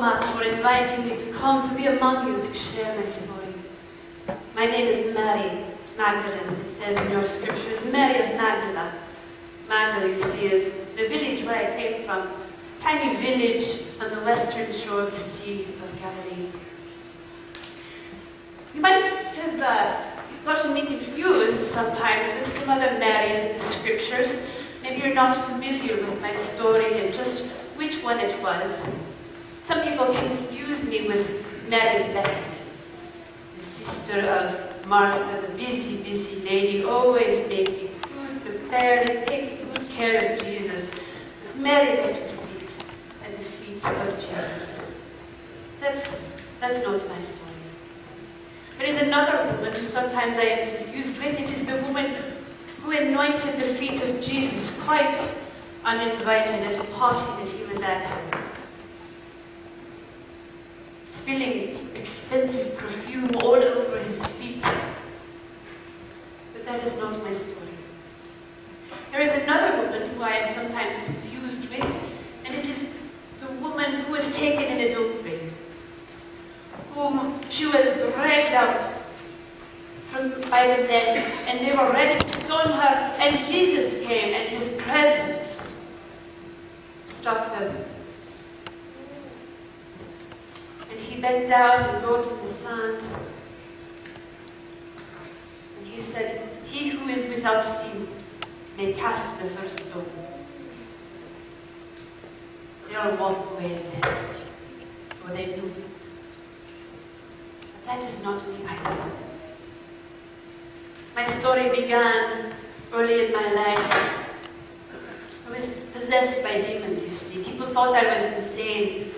much for inviting me to come to be among you to share my story. My name is Mary, Magdalene. It says in your scriptures, Mary of Magdala. Magdala, you see, is the village where I came from. Tiny village on the western shore of the Sea of Galilee. You might have gotten me confused sometimes with some other Marys in the scriptures. Maybe you're not familiar with my story and just which one it was. Some people confuse me with Mary of Bethany, the sister of Martha, the busy, busy lady, always making food, prepared, and taking good care of Jesus. With Mary that you seat at the feet of Jesus. That's not my story. There is another woman who sometimes I am confused with. It is the woman who anointed the feet of Jesus quite uninvited at a party that he was at, spilling expensive perfume all over his feet. But that is not my story. There is another woman who I am sometimes confused with, and it is the woman who was taken in adultery, whom she was dragged out by the men, and they were ready to stone her, and Jesus came, and his presence stopped them. And he bent down and wrote in the sand, and he said, "He who is without sin may cast the first stone." They all walked away then, for they knew. But that is not me either. My story began early in my life. I was possessed by demons, you see. People thought I was insane.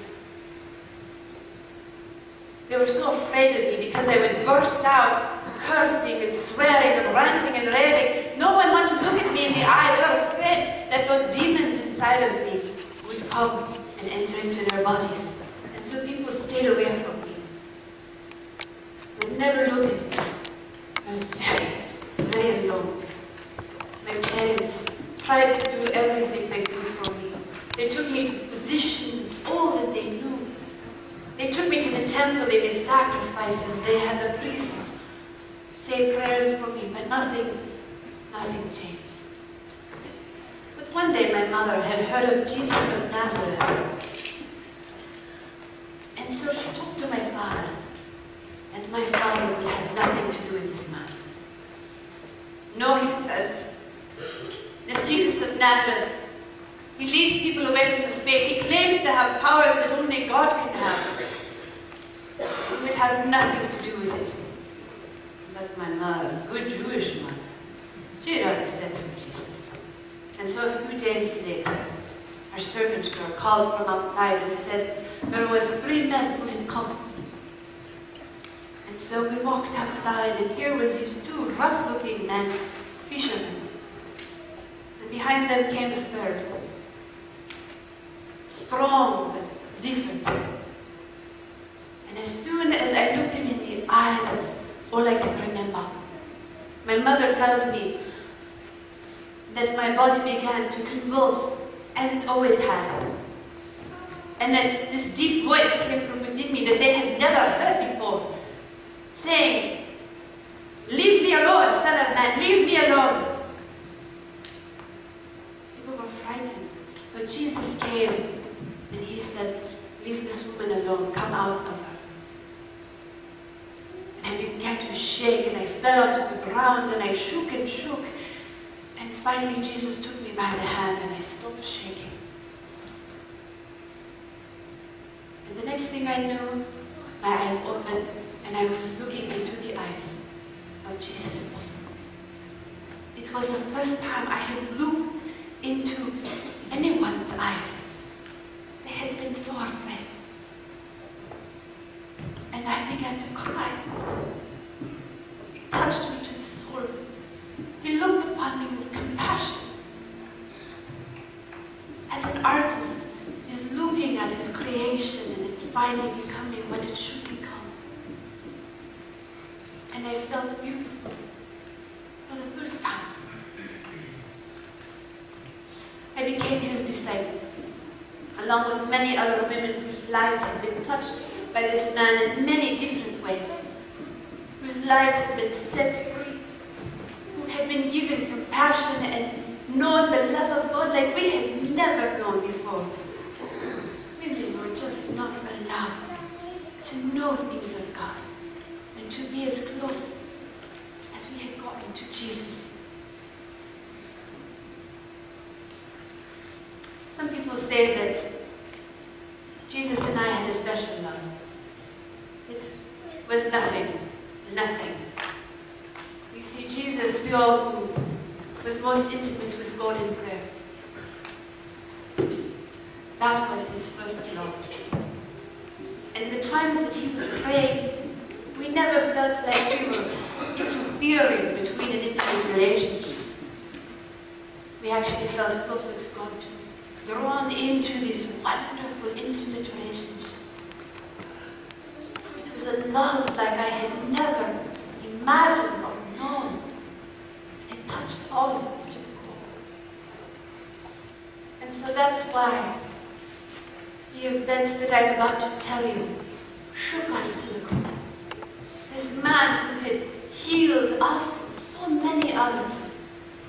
They were so afraid of me because I would burst out cursing and swearing and ranting and raving. No one wanted to look at me in the eye. They were afraid that those demons inside of me would come and enter into their bodies. And so people stayed away from me. They would never look at me. I was very, very alone. My parents tried to do everything they could for me. They took me to physicians, all that they knew. They took me to the temple, they did sacrifices, they had the priests say prayers for me, but nothing changed. But one day my mother had heard of Jesus of Nazareth. And so she talked to my father, and my father would have nothing to do with this man. No, he says, this Jesus of Nazareth, he leads people away from the faith. He claims to have powers that only God can have. He would have nothing to do with it. But my mother, good Jewish mother, she had already said to Jesus. And so a few days later, our servant girl called from outside and said there was 3 men who had come. And so we walked outside, and here was these 2 rough-looking men, fishermen. And behind them came a third, strong but different. And as soon as I looked him in the eye, that's all I can remember. My mother tells me that my body began to convulse, as it always had. And that this deep voice came from within me that they had never heard before, saying, "Leave me alone, son of man, leave me alone." People were frightened, but Jesus came and he said, "Leave this woman alone, come out of her." And I began to shake, and I fell onto the ground, and I shook and shook. And finally Jesus took me by the hand, and I stopped shaking. And the next thing I knew, my eyes opened, and I was looking into the eyes of Jesus. It was the first time I had looked into anyone's eyes. They had been so afraid. And I began to cry. He touched me to the soul. He looked upon me with compassion. As an artist is looking at his creation and it's finally becoming what it should become. And I felt beautiful for the first time. I became his disciple. along with many other women whose lives had been touched by this man in many different ways, whose lives had been set free, who had been given compassion and known the love of God like we had never known before. Women were just not allowed to know things of God and to be as close as we had gotten to Jesus. Some people say that Jesus and I had a special love. It was nothing. You see, Jesus, we all knew, was most intimate with God in prayer. That was his first love. And the times that he was praying, we never felt like we were interfering between an intimate relationship. We actually felt closer to God too, drawn into this wonderful, intimate relationship. It was a love like I had never imagined or known. It touched all of us to the core. And so that's why the events that I'm about to tell you shook us to the core. This man who had healed us and so many others,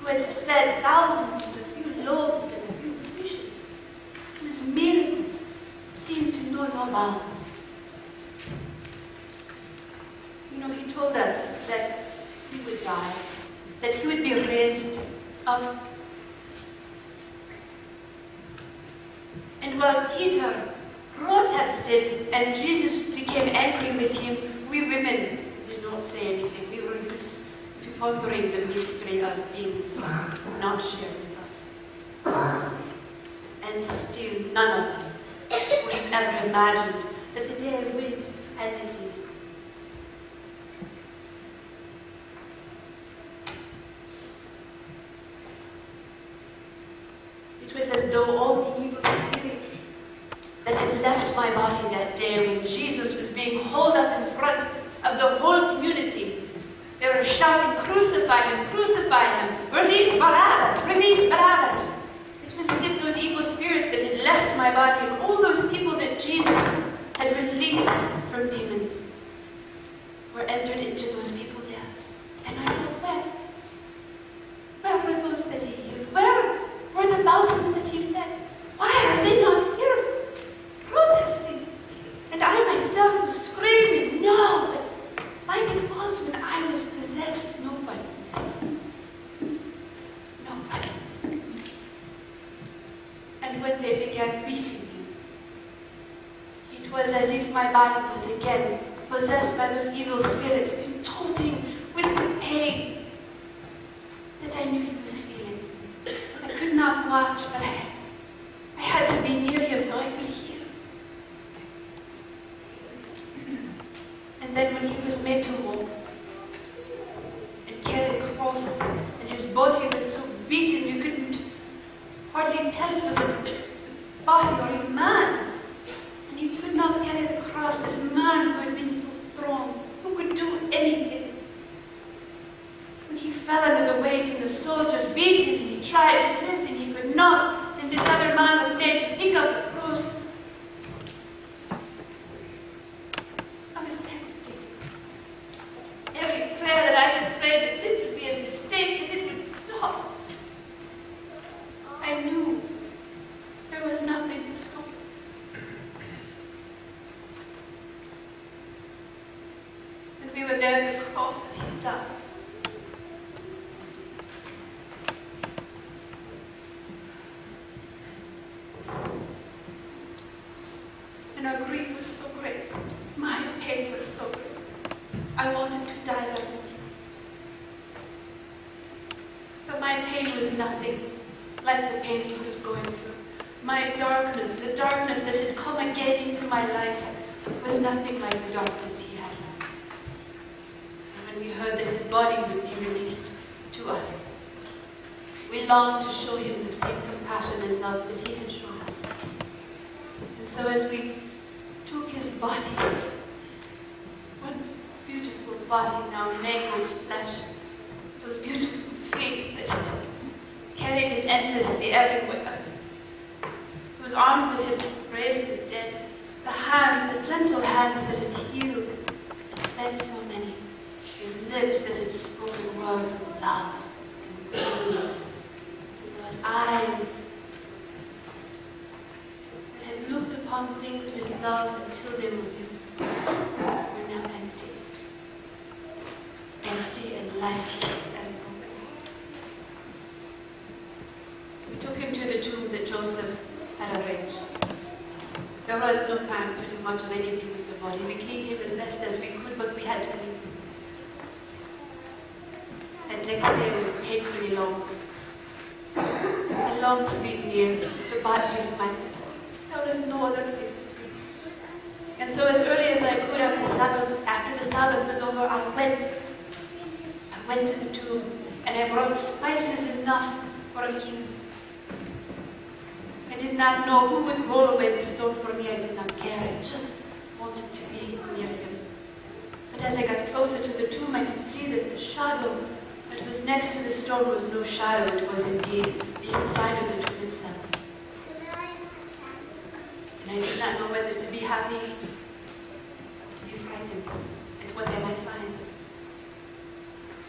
who had fed thousands with a few loaves and a few fishes, whose miracles seemed to know no bounds. You know, he told us that he would die, that he would be raised up. And while Peter protested and Jesus became angry with him, we women did not say anything. We were used to pondering the mystery of things not shared with us. And still, none of us would have ever imagined that the day went as it did. It was as though all the evil spirits that had left my body that day when Jesus was being hauled up in front of the whole community, they were shouting, "Crucify him, crucify him, release Barabbas, release Barabbas." It was as if those evil spirits that had left my body and all those people that Jesus had released from demons were entered into those people there. And I thought, where were those that he healed? Where were the thousands that he fed? Why are they not here protesting? And I myself was screaming, "No!" But like it was when I was possessed, nobody listened. Nobody listened. And when they began beating me, it was as if my body was again possessed by those evil spirits, contorting with the pain that I knew he was feeling. I could not watch, but I had to be near him so I could hear. And then when he was made to walk and carry a cross, and his body was so beaten you couldn't hardly tell it was a body or a man. And he could not carry the cross, this man who had been so strong, who could do anything. When he fell under the weight and the soldiers beat him and he tried to lift and he could not, and this other man was made to pick up the cross. I was devastated. Every prayer that I had prayed that this would be a mistake, that it would stop. I knew there was nothing to stop it. And we were there at the cross that he had done. And our grief was so great. My pain was so great. I wanted to die that morning. But my pain was nothing like the pain he was going through. My darkness, the darkness that had come again into my life, was nothing like the darkness he had. And when we heard that his body would be released to us, we longed to show him the same compassion and love that he had shown us. And so as we took his body, once beautiful body, now mangled flesh, those beautiful feet that had carried him endlessly everywhere, those arms that had raised the dead, the hands, the gentle hands that had healed and fed so many, those lips that had spoken words of love and goodness, and those eyes that had looked upon things with love until they were beautiful, were now empty. Empty and lifeless and broken. We took him to the tomb that Joseph had arranged. There was no time to do much of anything with the body. We cleaned him as best as we could, but we had to leave. That next day was painfully long. I longed to be near the body of my friend. There was no other place to be. And so as early as I could after the Sabbath was over, I went to the tomb and I brought spices enough for a king. I did not know who would roll away the stone for me. I did not care. I just wanted to be near him. But as I got closer to the tomb, I could see that the shadow that was next to the stone was no shadow. It was indeed the inside of the tomb itself. And I did not know whether to be happy or to be frightened at what I might find.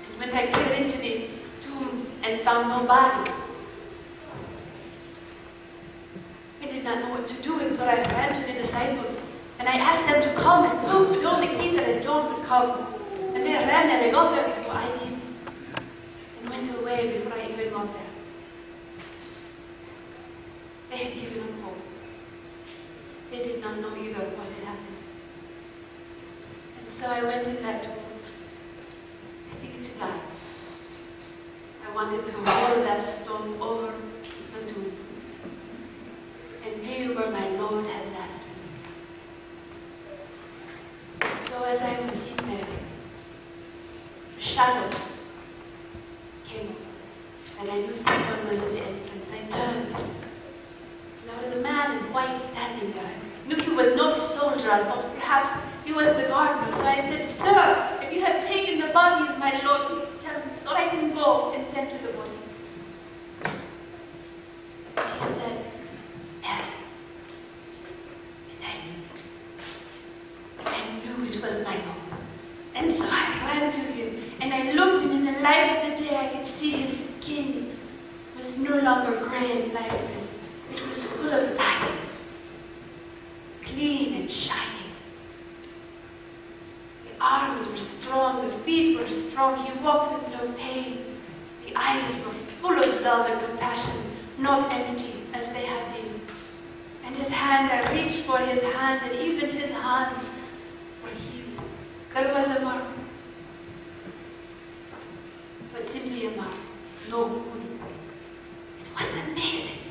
And when I peered into the tomb and found no body, I did not know what to do, and so I ran to the disciples and I asked them to come and look, but only Peter and John would come. And they ran and they got there before I did, and went away before I even got there. They had given up hope. They did not know either what had happened. And so I went in that tomb, I think to die. I wanted to roll that stone over the tomb and be where my Lord had last been. And so as I was in there, a shadow came over, and I knew someone was at the entrance. I turned. There was a man in white standing there. I knew he was not a soldier. I thought perhaps he was the gardener. So I said, "Sir, if you have taken the body of my Lord, please tell me so I can go and tend to the body." And he said, "Mary." And I knew it was my Lord. And so I ran to him and I looked, and in the light of the day I could see his skin was no longer gray and lifeless. It was full of life, clean and shining. The arms were strong, the feet were strong. He walked with no pain. The eyes were full of love and compassion, not empty as they had been. And his hand, I reached for his hand, and even his hands were healed. There was a mark, but simply a mark, no wound. It was amazing.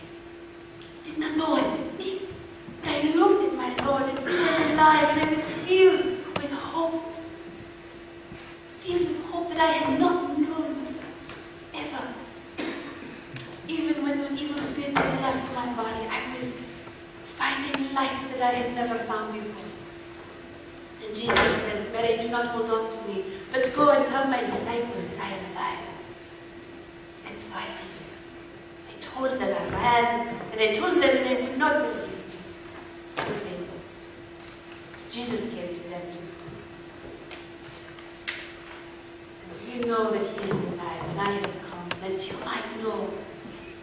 I did not know what it meant, but I looked at my Lord, and he was alive, and I was filled with hope. Filled with hope that I had not known ever. Even when those evil spirits had left my body, I was finding life that I had never found before. And Jesus said, "Mary, do not hold on to me, but go and tell my disciples that I am alive." And so I did. I told them, I ran, and I told them, and they would not believe me. It was painful. Jesus came to them. And you know that he is alive, and I have come that you might know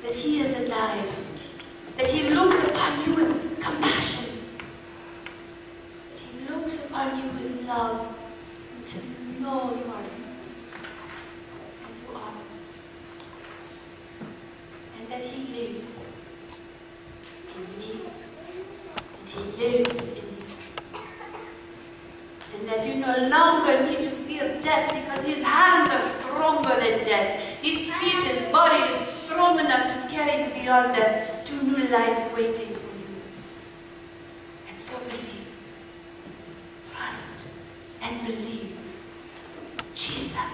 that he is alive, that he looks upon you with compassion, that he looks upon you with love, and to know you are beautiful, and you are, and that he lives in me, and he lives in you, and that you no longer need to fear death, because his hands are stronger than death. His feet, his body is strong enough to carry you beyond that to new life waiting for you. And so believe, trust, and believe. Jesus